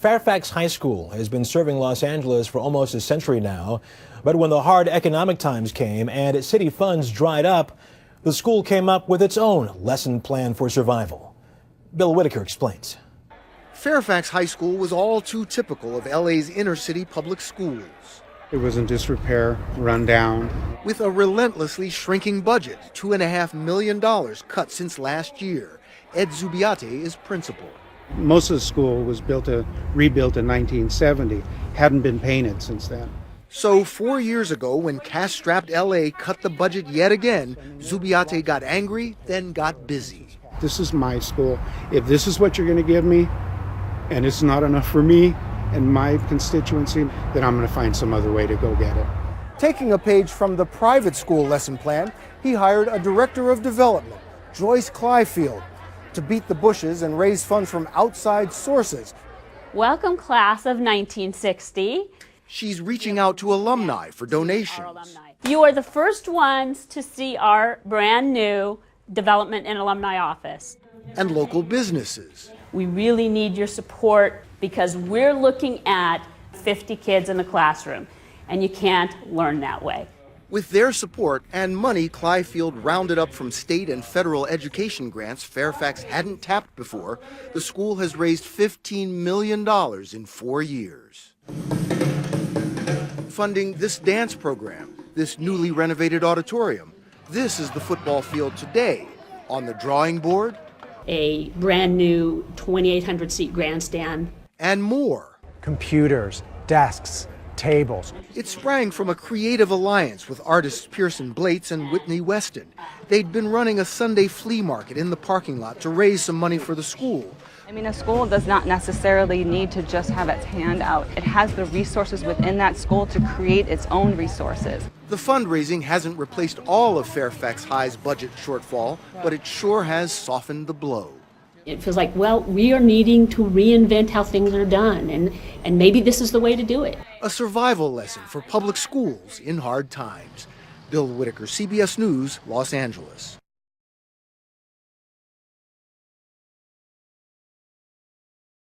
Fairfax High School has been serving Los Angeles for almost a century now. But when the hard economic times came and city funds dried up, the school came up with its own lesson plan for survival. Bill Whitaker explains. Fairfax High School was all too typical of LA's inner city public schools. It was in disrepair, run down. With a relentlessly shrinking budget, $2.5 million cut since last year. Ed Zubiate is principal. Most of the school was rebuilt in 1970, hadn't been painted since then. So 4 years ago, when cash-strapped LA cut the budget yet again, Zubiate got angry, then got busy. This is my school. If this is what you're going to give me, and it's not enough for me and my constituency, then I'm going to find some other way to go get it. Taking a page from the private school lesson plan, he hired a director of development, Joyce Clyfield, to beat the bushes and raise funds from outside sources. Welcome, class of 1960. She's reaching out to alumni for donations. You are the first ones to see our brand new development and alumni office. And local businesses. We really need your support because we're looking at 50 kids in the classroom, and you can't learn that way. With their support and money Clyfield rounded up from state and federal education grants Fairfax hadn't tapped before, the school has raised $15 million in 4 years. Funding this dance program, this newly renovated auditorium. This is the football field today. On the drawing board, A brand new 2,800 seat grandstand. And more. Computers, desks, tables. It sprang from a creative alliance with artists Pearson Blates and Whitney Weston. They'd been running a Sunday flea market in the parking lot to raise some money for the school. I mean, a school does not necessarily need to just have its hand out. It has the resources within that school to create its own resources. The fundraising hasn't replaced all of Fairfax High's budget shortfall, but it sure has softened the blow. It feels like, well, we are needing to reinvent how things are done, and maybe this is the way to do it. A survival lesson for public schools in hard times. Bill Whitaker, CBS News, Los Angeles.